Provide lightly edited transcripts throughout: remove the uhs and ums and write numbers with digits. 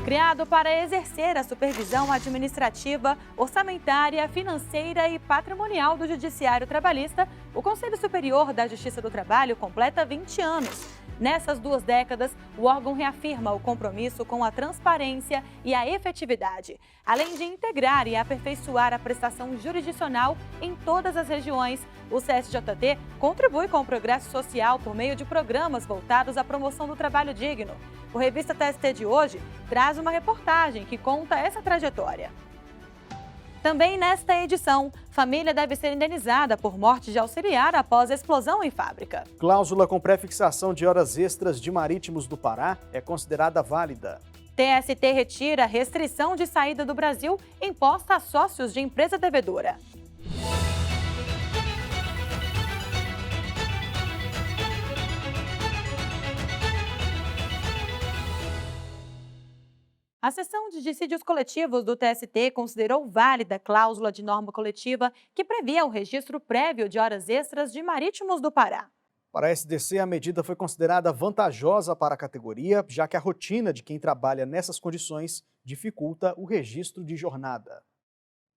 Criado para exercer a supervisão administrativa, orçamentária, financeira e patrimonial do Judiciário Trabalhista, o Conselho Superior da Justiça do Trabalho completa 20 anos. Nessas 2 décadas, o órgão reafirma o compromisso com a transparência e a efetividade, além de integrar e aperfeiçoar a prestação jurisdicional em todas as regiões. O CSJT contribui com o progresso social por meio de programas voltados à promoção do trabalho digno. O Revista TST de hoje traz uma reportagem que conta essa trajetória. Também nesta edição, família deve ser indenizada por morte de auxiliar após explosão em fábrica. Cláusula com prefixação de horas extras de Marítimos do Pará é considerada válida. TST retira restrição de saída do Brasil imposta a sócios de empresa devedora. A seção de dissídios coletivos do TST considerou válida a cláusula de norma coletiva que previa o registro prévio de horas extras de Marítimos do Pará. Para a SDC, a medida foi considerada vantajosa para a categoria, já que a rotina de quem trabalha nessas condições dificulta o registro de jornada.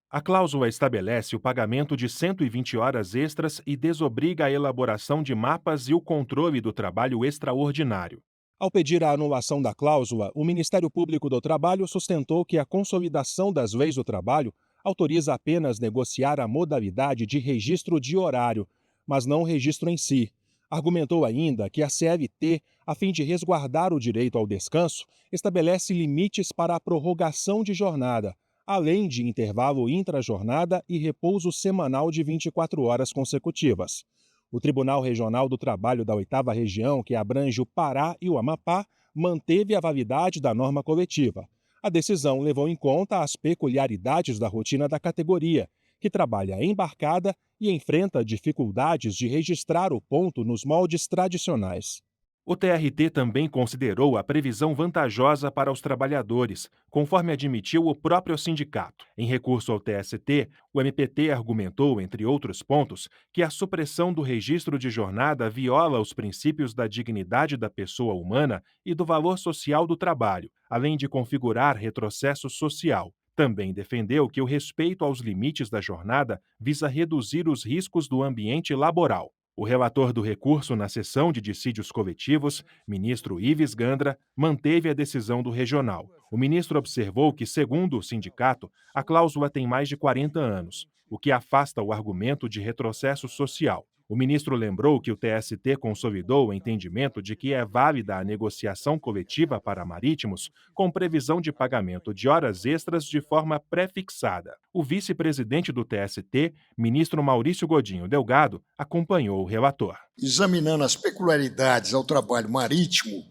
A cláusula estabelece o pagamento de 120 horas extras e desobriga a elaboração de mapas e o controle do trabalho extraordinário. Ao pedir a anulação da cláusula, o Ministério Público do Trabalho sustentou que a consolidação das leis do trabalho autoriza apenas negociar a modalidade de registro de horário, mas não o registro em si. Argumentou ainda que a CLT, a fim de resguardar o direito ao descanso, estabelece limites para a prorrogação de jornada, além de intervalo intrajornada e repouso semanal de 24 horas consecutivas. O Tribunal Regional do Trabalho da 8ª Região, que abrange o Pará e o Amapá, manteve a validade da norma coletiva. A decisão levou em conta as peculiaridades da rotina da categoria, que trabalha embarcada e enfrenta dificuldades de registrar o ponto nos moldes tradicionais. O TRT também considerou a previsão vantajosa para os trabalhadores, conforme admitiu o próprio sindicato. Em recurso ao TST, o MPT argumentou, entre outros pontos, que a supressão do registro de jornada viola os princípios da dignidade da pessoa humana e do valor social do trabalho, além de configurar retrocesso social. Também defendeu que o respeito aos limites da jornada visa reduzir os riscos do ambiente laboral. O relator do recurso na sessão de dissídios coletivos, ministro Ives Gandra, manteve a decisão do regional. O ministro observou que, segundo o sindicato, a cláusula tem mais de 40 anos, o que afasta o argumento de retrocesso social. O ministro lembrou que o TST consolidou o entendimento de que é válida a negociação coletiva para marítimos com previsão de pagamento de horas extras de forma pré-fixada. O vice-presidente do TST, ministro Maurício Godinho Delgado, acompanhou o relator. Examinando as peculiaridades ao trabalho marítimo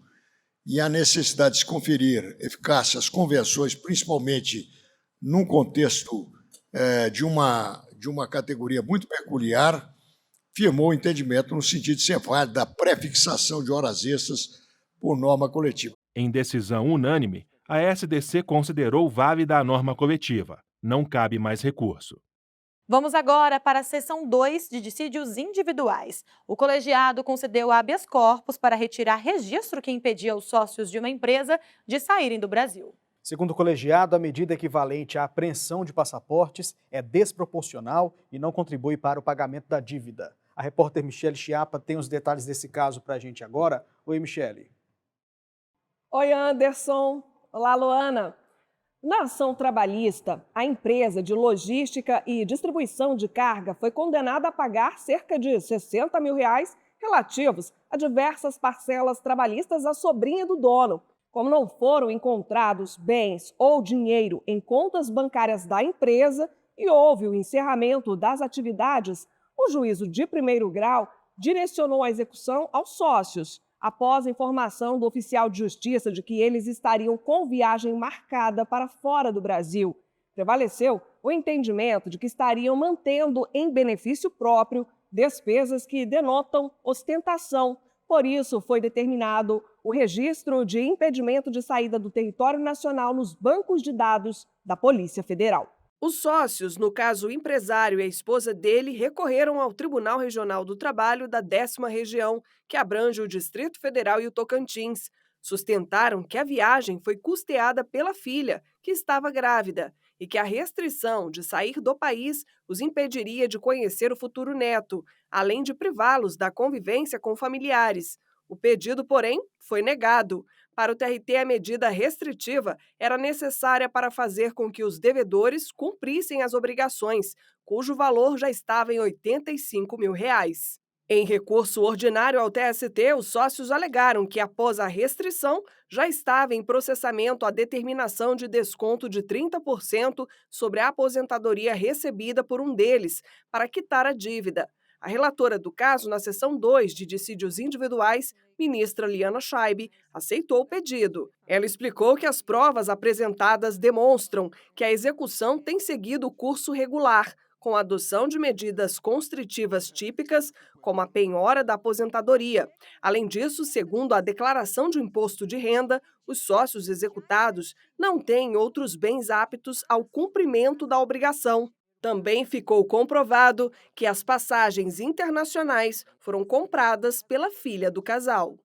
e a necessidade de se conferir eficácia às convenções, principalmente num contexto de uma categoria muito peculiar, firmou o entendimento no sentido de ser válida a pré-fixação de horas extras por norma coletiva. Em decisão unânime, a SDC considerou válida a norma coletiva. Não cabe mais recurso. Vamos agora para a seção 2 de dissídios individuais. O colegiado concedeu habeas corpus para retirar registro que impedia os sócios de uma empresa de saírem do Brasil. Segundo o colegiado, a medida equivalente à apreensão de passaportes é desproporcional e não contribui para o pagamento da dívida. A repórter Michele Chiapa tem os detalhes desse caso para a gente agora. Oi, Michele. Oi, Anderson. Olá, Luana. Na ação trabalhista, a empresa de logística e distribuição de carga foi condenada a pagar cerca de R$60 mil relativos a diversas parcelas trabalhistas à sobrinha do dono. Como não foram encontrados bens ou dinheiro em contas bancárias da empresa e houve o encerramento das atividades, o juízo de primeiro grau direcionou a execução aos sócios, após a informação do oficial de justiça de que eles estariam com viagem marcada para fora do Brasil. Prevaleceu o entendimento de que estariam mantendo em benefício próprio despesas que denotam ostentação. Por isso, foi determinado o registro de impedimento de saída do território nacional nos bancos de dados da Polícia Federal. Os sócios, no caso o empresário e a esposa dele, recorreram ao Tribunal Regional do Trabalho da 10ª Região, que abrange o Distrito Federal e o Tocantins, Sustentaram que a viagem foi custeada pela filha, que estava grávida, e que a restrição de sair do país os impediria de conhecer o futuro neto, além de privá-los da convivência com familiares. O pedido, porém, foi negado. Para o TRT, a medida restritiva era necessária para fazer com que os devedores cumprissem as obrigações, cujo valor já estava em R$ 85 mil. Em recurso ordinário ao TST, os sócios alegaram que, após a restrição, já estava em processamento a determinação de desconto de 30% sobre a aposentadoria recebida por um deles, para quitar a dívida. A relatora do caso, na seção 2 de dissídios individuais, ministra Liana Schaibe, aceitou o pedido. Ela explicou que as provas apresentadas demonstram que a execução tem seguido o curso regular, com a adoção de medidas constritivas típicas, como a penhora da aposentadoria. Além disso, segundo a declaração de imposto de renda, os sócios executados não têm outros bens aptos ao cumprimento da obrigação. Também ficou comprovado que as passagens internacionais foram compradas pela filha do casal.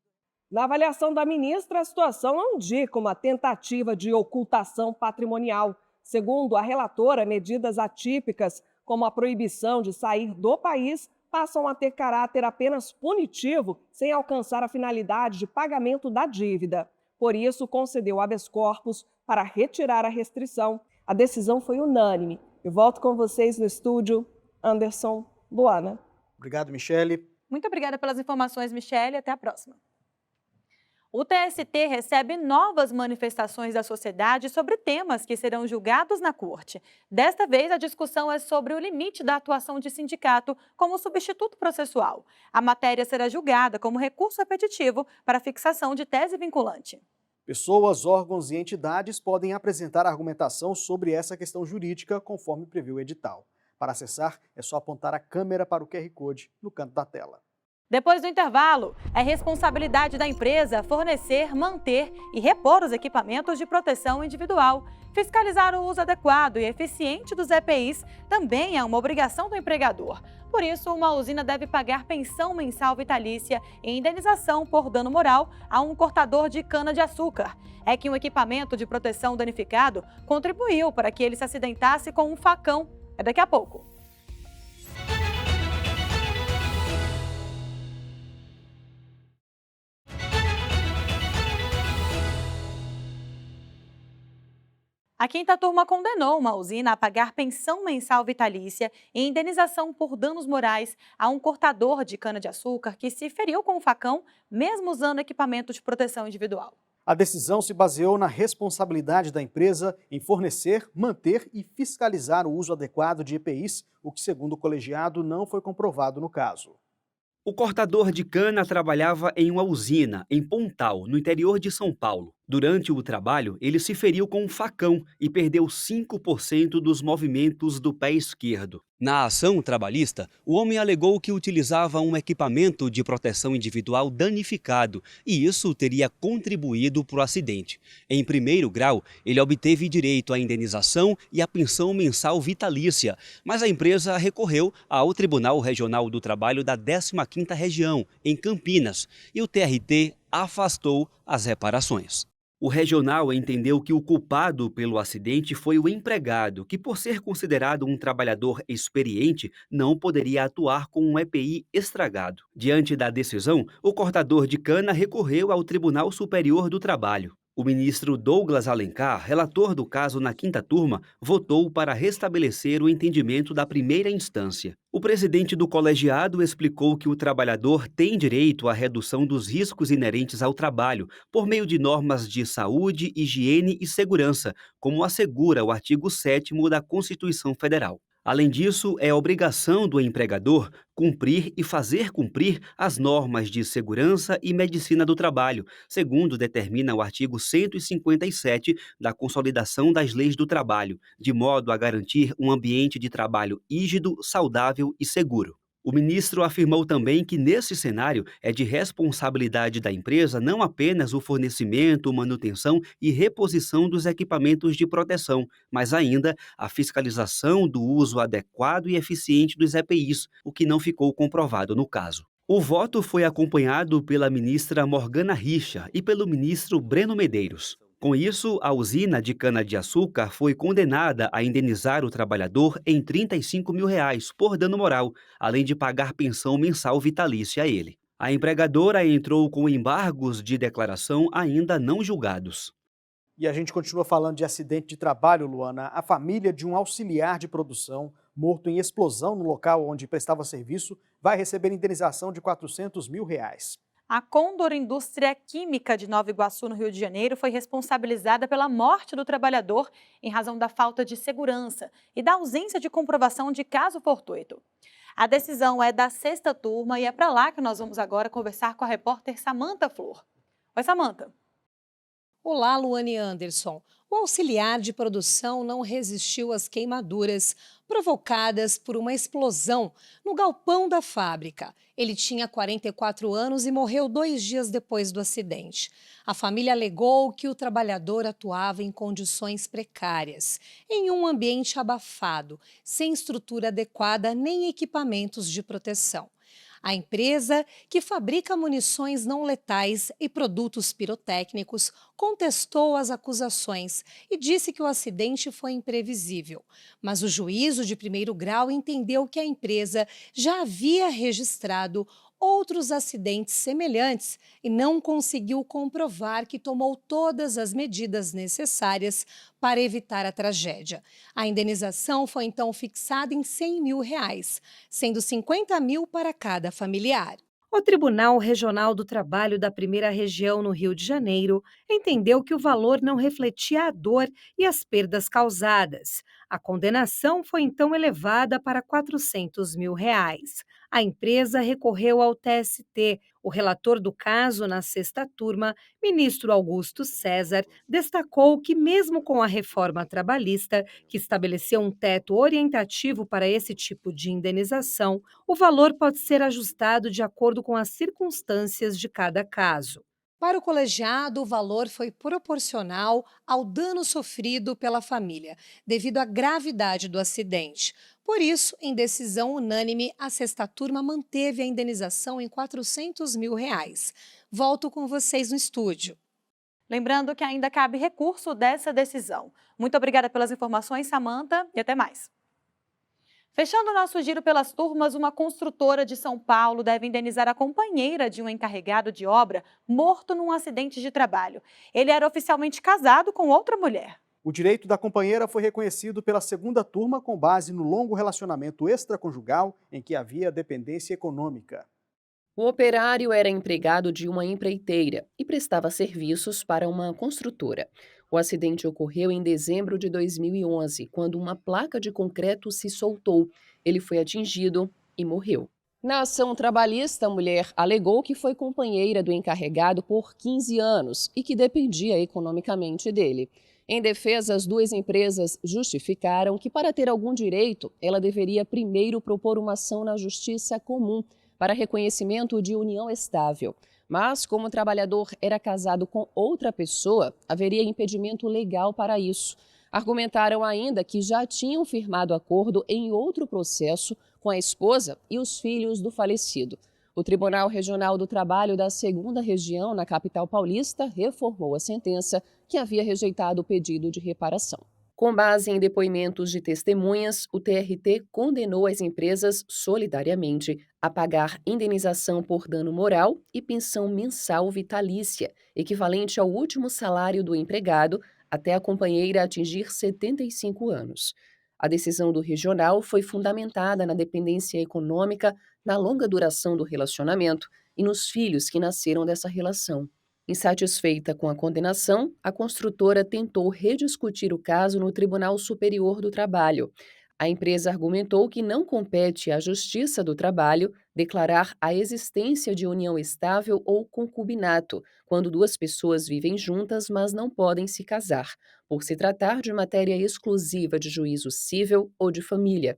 Na avaliação da ministra, a situação não indica uma tentativa de ocultação patrimonial. Segundo a relatora, medidas atípicas, como a proibição de sair do país, passam a ter caráter apenas punitivo, sem alcançar a finalidade de pagamento da dívida. Por isso, concedeu habeas corpus para retirar a restrição. A decisão foi unânime. Eu volto com vocês no estúdio. Anderson, Luana. Obrigado, Michele. Muito obrigada pelas informações, Michele. Até a próxima. O TST recebe novas manifestações da sociedade sobre temas que serão julgados na Corte. Desta vez, a discussão é sobre o limite da atuação de sindicato como substituto processual. A matéria será julgada como recurso repetitivo para fixação de tese vinculante. Pessoas, órgãos e entidades podem apresentar argumentação sobre essa questão jurídica, conforme previu o edital. Para acessar, é só apontar a câmera para o QR Code no canto da tela. Depois do intervalo, é responsabilidade da empresa fornecer, manter e repor os equipamentos de proteção individual. Fiscalizar o uso adequado e eficiente dos EPIs também é uma obrigação do empregador. Por isso, uma usina deve pagar pensão mensal vitalícia e indenização por dano moral a um cortador de cana-de-açúcar. É que um equipamento de proteção danificado contribuiu para que ele se acidentasse com um facão. É daqui a pouco. A quinta turma condenou uma usina a pagar pensão mensal vitalícia e indenização por danos morais a um cortador de cana-de-açúcar que se feriu com um facão, mesmo usando equipamento de proteção individual. A decisão se baseou na responsabilidade da empresa em fornecer, manter e fiscalizar o uso adequado de EPIs, o que, segundo o colegiado, não foi comprovado no caso. O cortador de cana trabalhava em uma usina, em Pontal, no interior de São Paulo. Durante o trabalho, ele se feriu com um facão e perdeu 5% dos movimentos do pé esquerdo. Na ação trabalhista, o homem alegou que utilizava um equipamento de proteção individual danificado e isso teria contribuído para o acidente. Em primeiro grau, ele obteve direito à indenização e à pensão mensal vitalícia, mas a empresa recorreu ao Tribunal Regional do Trabalho da 15ª Região, em Campinas, e o TRT afastou as reparações. O regional entendeu que o culpado pelo acidente foi o empregado, que, por ser considerado um trabalhador experiente, não poderia atuar com um EPI estragado. Diante da decisão, o cortador de cana recorreu ao Tribunal Superior do Trabalho. O ministro Douglas Alencar, relator do caso na quinta turma, votou para restabelecer o entendimento da primeira instância. O presidente do colegiado explicou que o trabalhador tem direito à redução dos riscos inerentes ao trabalho, por meio de normas de saúde, higiene e segurança, como assegura o artigo 7º da Constituição Federal. Além disso, é obrigação do empregador cumprir e fazer cumprir as normas de segurança e medicina do trabalho, segundo determina o artigo 157 da Consolidação das Leis do Trabalho, de modo a garantir um ambiente de trabalho rígido, saudável e seguro. O ministro afirmou também que, nesse cenário, é de responsabilidade da empresa não apenas o fornecimento, manutenção e reposição dos equipamentos de proteção, mas ainda a fiscalização do uso adequado e eficiente dos EPIs, o que não ficou comprovado no caso. O voto foi acompanhado pela ministra Morgana Richa e pelo ministro Breno Medeiros. Com isso, a usina de cana-de-açúcar foi condenada a indenizar o trabalhador em R$ 35 mil por dano moral, além de pagar pensão mensal vitalícia a ele. A empregadora entrou com embargos de declaração ainda não julgados. E a gente continua falando de acidente de trabalho, Luana. A família de um auxiliar de produção morto em explosão no local onde prestava serviço vai receber indenização de R$ 400 mil. A Condor Indústria Química de Nova Iguaçu, no Rio de Janeiro, foi responsabilizada pela morte do trabalhador em razão da falta de segurança e da ausência de comprovação de caso fortuito. A decisão é da 6ª turma e é para lá que nós vamos agora conversar com a repórter Samantha Flor. Oi, Samantha. Olá, Luane Anderson. O auxiliar de produção não resistiu às queimaduras provocadas por uma explosão no galpão da fábrica. Ele tinha 44 anos e morreu 2 dias depois do acidente. A família alegou que o trabalhador atuava em condições precárias, em um ambiente abafado, sem estrutura adequada nem equipamentos de proteção. A empresa, que fabrica munições não letais e produtos pirotécnicos, contestou as acusações e disse que o acidente foi imprevisível. Mas o juízo de primeiro grau entendeu que a empresa já havia registrado outros acidentes semelhantes e não conseguiu comprovar que tomou todas as medidas necessárias para evitar a tragédia. A indenização foi então fixada em R$ 100 mil, sendo 50 mil para cada familiar. O Tribunal Regional do Trabalho da 1ª Região no Rio de Janeiro entendeu que o valor não refletia a dor e as perdas causadas. A condenação foi então elevada para R$ 400 mil. A empresa recorreu ao TST. O relator do caso, na 6ª turma, ministro Augusto César, destacou que mesmo com a reforma trabalhista, que estabeleceu um teto orientativo para esse tipo de indenização, o valor pode ser ajustado de acordo com as circunstâncias de cada caso. Para o colegiado, o valor foi proporcional ao dano sofrido pela família, devido à gravidade do acidente. Por isso, em decisão unânime, a 6ª turma manteve a indenização em R$ 400 mil. Volto com vocês no estúdio. Lembrando que ainda cabe recurso dessa decisão. Muito obrigada pelas informações, Samantha, e até mais. Fechando nosso giro pelas turmas, uma construtora de São Paulo deve indenizar a companheira de um encarregado de obra morto num acidente de trabalho. Ele era oficialmente casado com outra mulher. O direito da companheira foi reconhecido pela 2ª turma com base no longo relacionamento extraconjugal em que havia dependência econômica. O operário era empregado de uma empreiteira e prestava serviços para uma construtora. O acidente ocorreu em dezembro de 2011, quando uma placa de concreto se soltou. Ele foi atingido e morreu. Na ação trabalhista, a mulher alegou que foi companheira do encarregado por 15 anos e que dependia economicamente dele. Em defesa, as 2 empresas justificaram que, para ter algum direito, ela deveria primeiro propor uma ação na Justiça Comum para reconhecimento de união estável. Mas, como o trabalhador era casado com outra pessoa, haveria impedimento legal para isso. Argumentaram ainda que já tinham firmado acordo em outro processo com a esposa e os filhos do falecido. O Tribunal Regional do Trabalho da 2ª Região, na capital paulista, reformou a sentença que havia rejeitado o pedido de reparação. Com base em depoimentos de testemunhas, o TRT condenou as empresas solidariamente a pagar indenização por dano moral e pensão mensal vitalícia, equivalente ao último salário do empregado, até a companheira atingir 75 anos. A decisão do regional foi fundamentada na dependência econômica, na longa duração do relacionamento e nos filhos que nasceram dessa relação. Insatisfeita com a condenação, a construtora tentou rediscutir o caso no Tribunal Superior do Trabalho. A empresa argumentou que não compete à Justiça do Trabalho declarar a existência de união estável ou concubinato, quando 2 pessoas vivem juntas, mas não podem se casar, por se tratar de matéria exclusiva de juízo civil ou de família.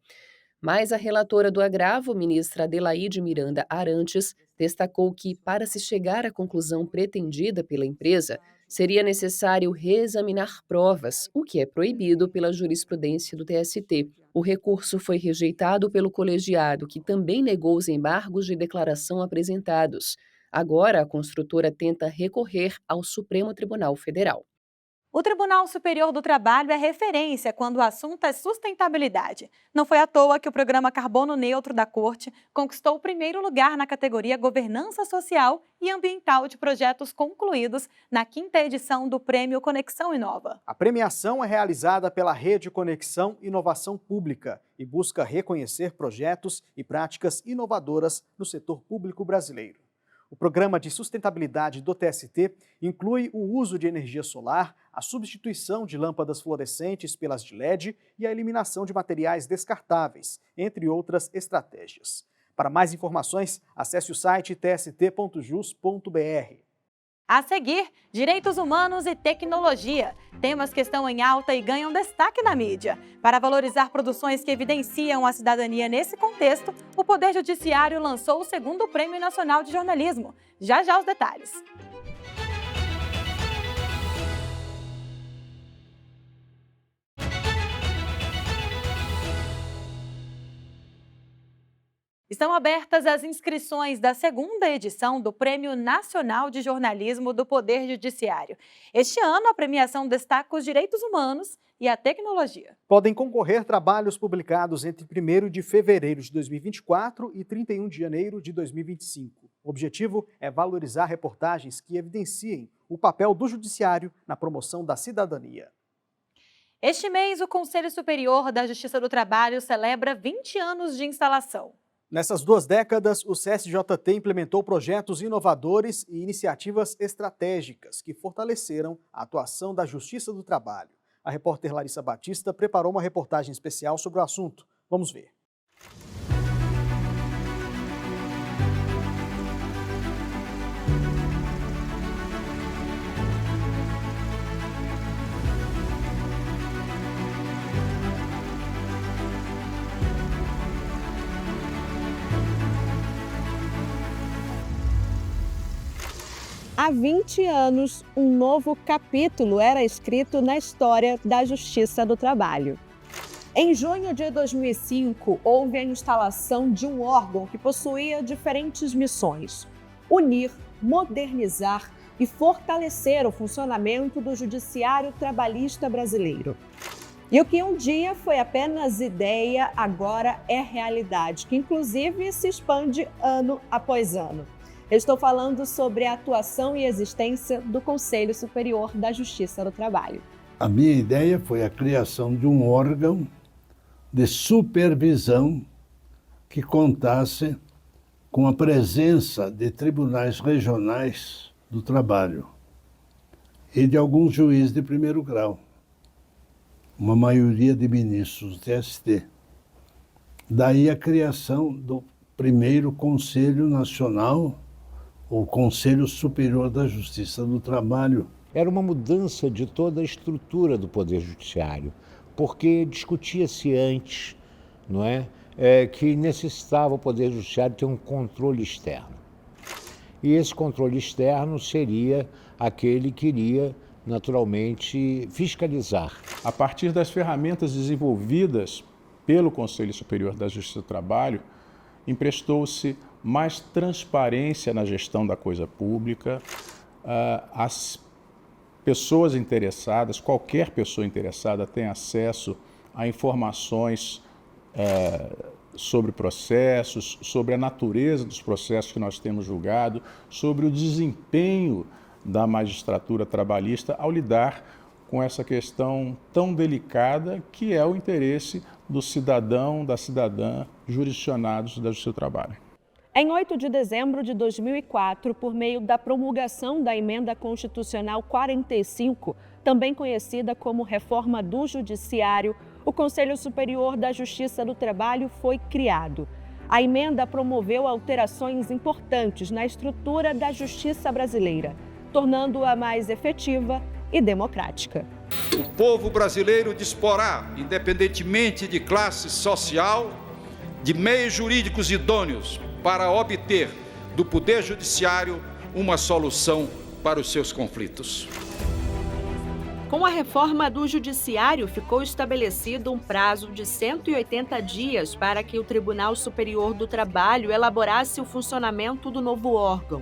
Mas a relatora do agravo, ministra Adelaide Miranda Arantes, destacou que, para se chegar à conclusão pretendida pela empresa, seria necessário reexaminar provas, o que é proibido pela jurisprudência do TST. O recurso foi rejeitado pelo colegiado, que também negou os embargos de declaração apresentados. Agora, a construtora tenta recorrer ao Supremo Tribunal Federal. O Tribunal Superior do Trabalho é referência quando o assunto é sustentabilidade. Não foi à toa que o programa Carbono Neutro da Corte conquistou o primeiro lugar na categoria Governança Social e Ambiental de Projetos Concluídos na 5ª edição do Prêmio Conexão Inova. A premiação é realizada pela Rede Conexão Inovação Pública e busca reconhecer projetos e práticas inovadoras no setor público brasileiro. O programa de sustentabilidade do TST inclui o uso de energia solar, a substituição de lâmpadas fluorescentes pelas de LED e a eliminação de materiais descartáveis, entre outras estratégias. Para mais informações, acesse o site tst.jus.br. A seguir, direitos humanos e tecnologia. Temas que estão em alta e ganham destaque na mídia. Para valorizar produções que evidenciam a cidadania nesse contexto, o Poder Judiciário lançou o 2º Prêmio Nacional de Jornalismo. Já já os detalhes. Estão abertas as inscrições da 2ª edição do Prêmio Nacional de Jornalismo do Poder Judiciário. Este ano, a premiação destaca os direitos humanos e a tecnologia. Podem concorrer trabalhos publicados entre 1º de fevereiro de 2024 e 31 de janeiro de 2025. O objetivo é valorizar reportagens que evidenciem o papel do Judiciário na promoção da cidadania. Este mês, o Conselho Superior da Justiça do Trabalho celebra 20 anos de instalação. Nessas 2 décadas, o CSJT implementou projetos inovadores e iniciativas estratégicas que fortaleceram a atuação da Justiça do Trabalho. A repórter Larissa Batista preparou uma reportagem especial sobre o assunto. Vamos ver. Há 20 anos, um novo capítulo era escrito na história da Justiça do Trabalho. Em junho de 2005, houve a instalação de um órgão que possuía diferentes missões: unir, modernizar e fortalecer o funcionamento do Judiciário Trabalhista brasileiro. E o que um dia foi apenas ideia, agora é realidade, que inclusive se expande ano após ano. Eu estou falando sobre a atuação e existência do Conselho Superior da Justiça do Trabalho. A minha ideia foi a criação de um órgão de supervisão que contasse com a presença de tribunais regionais do trabalho e de alguns juízes de 1º grau, uma maioria de ministros do TST. Daí a criação do primeiro Conselho Nacional, o Conselho Superior da Justiça do Trabalho. Era uma mudança de toda a estrutura do Poder Judiciário, porque discutia-se antes, não é, que necessitava o Poder Judiciário ter um controle externo. E esse controle externo seria aquele que iria, naturalmente, fiscalizar. A partir das ferramentas desenvolvidas pelo Conselho Superior da Justiça do Trabalho, emprestou-se mais transparência na gestão da coisa pública. As pessoas interessadas, qualquer pessoa interessada tem acesso a informações sobre processos, sobre a natureza dos processos que nós temos julgado, sobre o desempenho da magistratura trabalhista ao lidar com essa questão tão delicada que é o interesse do cidadão, da cidadã jurisdicionados da Justiça do Trabalho. Em 8 de dezembro de 2004, por meio da promulgação da Emenda Constitucional 45, também conhecida como Reforma do Judiciário, o Conselho Superior da Justiça do Trabalho foi criado. A emenda promoveu alterações importantes na estrutura da justiça brasileira, tornando-a mais efetiva e democrática. O povo brasileiro disporá, independentemente de classe social, de meios jurídicos idôneos para obter do Poder Judiciário uma solução para os seus conflitos. Com a reforma do Judiciário, ficou estabelecido um prazo de 180 dias para que o Tribunal Superior do Trabalho elaborasse o funcionamento do novo órgão.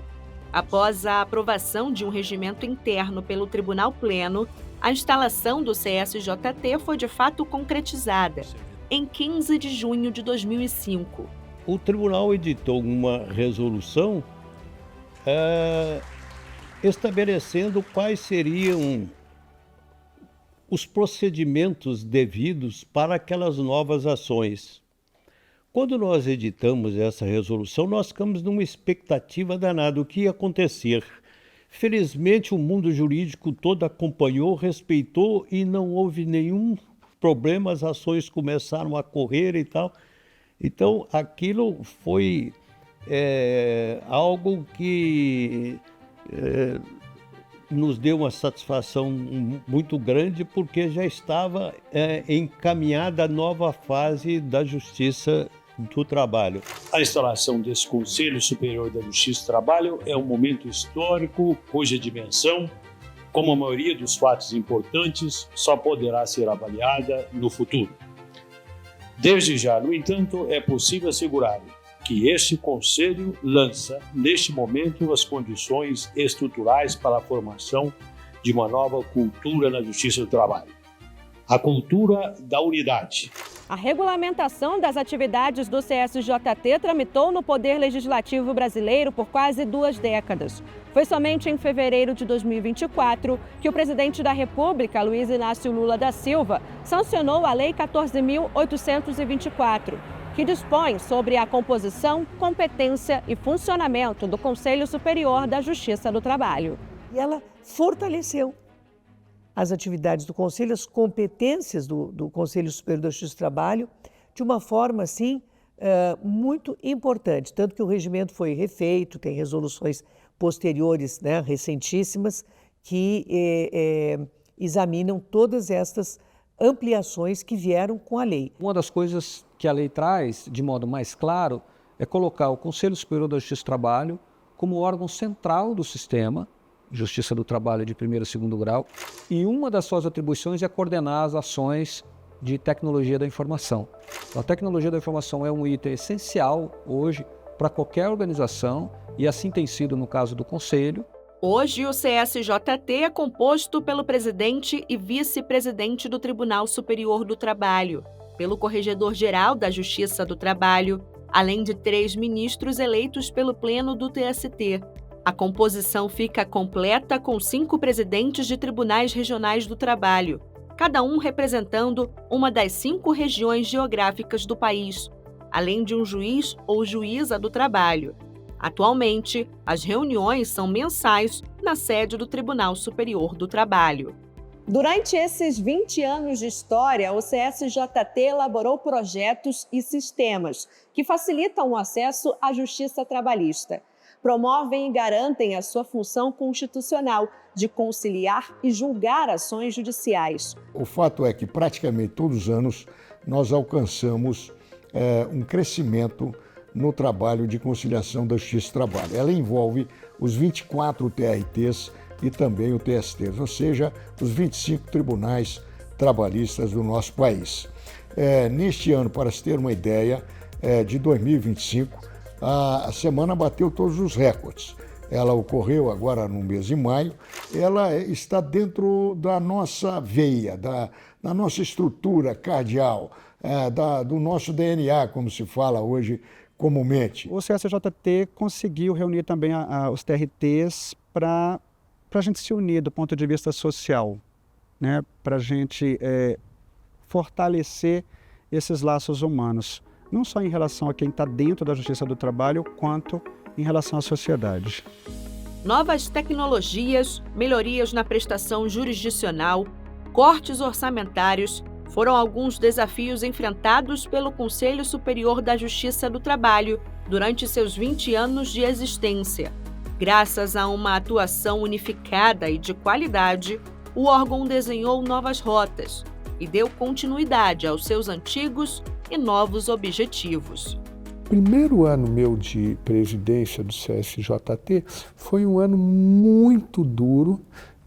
Após a aprovação de um regimento interno pelo Tribunal Pleno, a instalação do CSJT foi de fato concretizada, em 15 de junho de 2005. O tribunal editou uma resolução estabelecendo quais seriam os procedimentos devidos para aquelas novas ações. Quando nós editamos essa resolução, nós ficamos numa expectativa danada do que ia acontecer. Felizmente, o mundo jurídico todo acompanhou, respeitou e não houve nenhum problema, as ações começaram a correr e tal. Então, aquilo foi algo que nos deu uma satisfação muito grande, porque já estava encaminhada a nova fase da Justiça do Trabalho. A instalação desse Conselho Superior da Justiça do Trabalho é um momento histórico cuja dimensão, como a maioria dos fatos importantes, só poderá ser avaliada no futuro. Desde já, no entanto, é possível assegurar que este Conselho lança, neste momento, as condições estruturais para a formação de uma nova cultura na Justiça do Trabalho. A cultura da unidade. A regulamentação das atividades do CSJT tramitou no Poder Legislativo brasileiro por quase 2 décadas. Foi somente em fevereiro de 2024 que o presidente da República, Luiz Inácio Lula da Silva, sancionou a Lei 14.824, que dispõe sobre a composição, competência e funcionamento do Conselho Superior da Justiça do Trabalho. E ela fortaleceu as atividades do Conselho, as competências do Conselho Superior da Justiça do Trabalho, de uma forma, assim, muito importante. Tanto que o regimento foi refeito, tem resoluções posteriores, né, recentíssimas, que examinam todas estas ampliações que vieram com a lei. Uma das coisas que a lei traz, de modo mais claro, é colocar o Conselho Superior da Justiça do Trabalho como órgão central do sistema, Justiça do Trabalho de primeiro e segundo grau, e uma das suas atribuições é coordenar as ações de tecnologia da informação. A tecnologia da informação é um item essencial hoje para qualquer organização, e assim tem sido no caso do Conselho. Hoje, o CSJT é composto pelo presidente e vice-presidente do Tribunal Superior do Trabalho, pelo Corregedor-Geral da Justiça do Trabalho, além de 3 ministros eleitos pelo Pleno do TST. A composição fica completa com 5 presidentes de tribunais regionais do trabalho, cada um representando uma das 5 regiões geográficas do país, além de um juiz ou juíza do trabalho. Atualmente, as reuniões são mensais na sede do Tribunal Superior do Trabalho. Durante esses 20 anos de história, o CSJT elaborou projetos e sistemas que facilitam o acesso à justiça trabalhista. Promovem e garantem a sua função constitucional de conciliar e julgar ações judiciais. O fato é que praticamente todos os anos nós alcançamos um crescimento no trabalho de conciliação da Justiça do Trabalho. Ela envolve os 24 TRTs e também o TST, ou seja, os 25 tribunais trabalhistas do nosso país. Neste ano, para se ter uma ideia, de 2025, a semana bateu todos os recordes. Ela ocorreu agora no mês de maio, ela está dentro da nossa veia, da nossa estrutura cardial, do nosso DNA, como se fala hoje comumente. O CSJT conseguiu reunir também os TRTs para a gente se unir do ponto de vista social, né? Para a gente fortalecer esses laços humanos, não só em relação a quem está dentro da Justiça do Trabalho, quanto em relação à sociedade. Novas tecnologias, melhorias na prestação jurisdicional, cortes orçamentários foram alguns desafios enfrentados pelo Conselho Superior da Justiça do Trabalho durante seus 20 anos de existência. Graças a uma atuação unificada e de qualidade, o órgão desenhou novas rotas e deu continuidade aos seus antigos e novos objetivos. O primeiro ano meu de presidência do CSJT foi um ano muito duro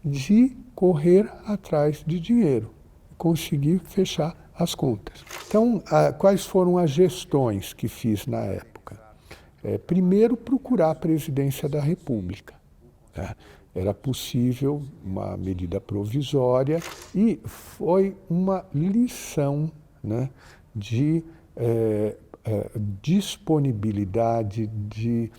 de correr atrás de dinheiro, conseguir fechar as contas. Então, quais foram as gestões que fiz na época? Primeiro, procurar a presidência da República. Era possível uma medida provisória e foi uma lição, né, de disponibilidade, de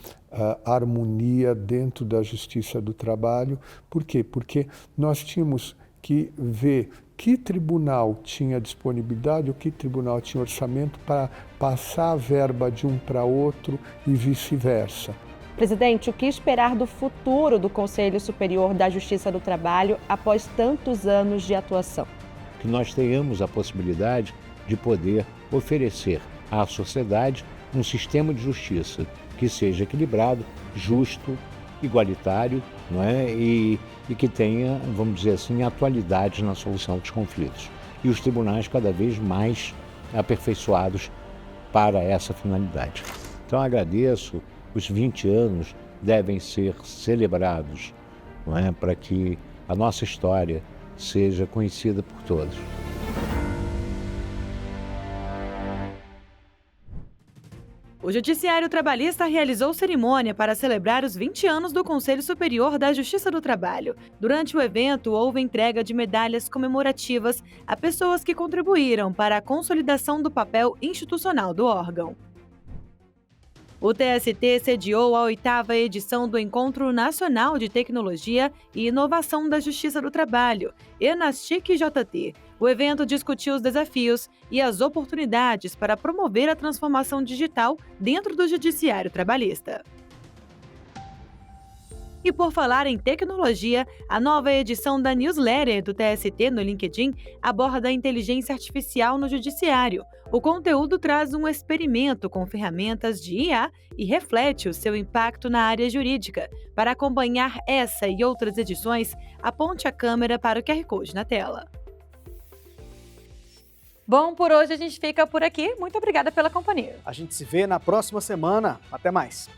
harmonia dentro da Justiça do Trabalho. Por quê? Porque nós tínhamos que ver que tribunal tinha disponibilidade, ou que tribunal tinha orçamento para passar a verba de um para outro e vice-versa. Presidente, o que esperar do futuro do Conselho Superior da Justiça do Trabalho após tantos anos de atuação? Que nós tenhamos a possibilidade de poder oferecer à sociedade um sistema de justiça que seja equilibrado, justo, igualitário, não é? E que tenha, vamos dizer assim, atualidade na solução dos conflitos. E os tribunais cada vez mais aperfeiçoados para essa finalidade. Então agradeço, os 20 anos devem ser celebrados, não é? Para que a nossa história seja conhecida por todos. O Judiciário Trabalhista realizou cerimônia para celebrar os 20 anos do Conselho Superior da Justiça do Trabalho. Durante o evento, houve entrega de medalhas comemorativas a pessoas que contribuíram para a consolidação do papel institucional do órgão. O TST sediou a 8ª edição do Encontro Nacional de Tecnologia e Inovação da Justiça do Trabalho, ENASTIC-JT. O evento discutiu os desafios e as oportunidades para promover a transformação digital dentro do Judiciário Trabalhista. E por falar em tecnologia, a nova edição da newsletter do TST no LinkedIn aborda a inteligência artificial no judiciário. O conteúdo traz um experimento com ferramentas de IA e reflete o seu impacto na área jurídica. Para acompanhar essa e outras edições, aponte a câmera para o QR Code na tela. Bom, por hoje a gente fica por aqui. Muito obrigada pela companhia. A gente se vê na próxima semana. Até mais.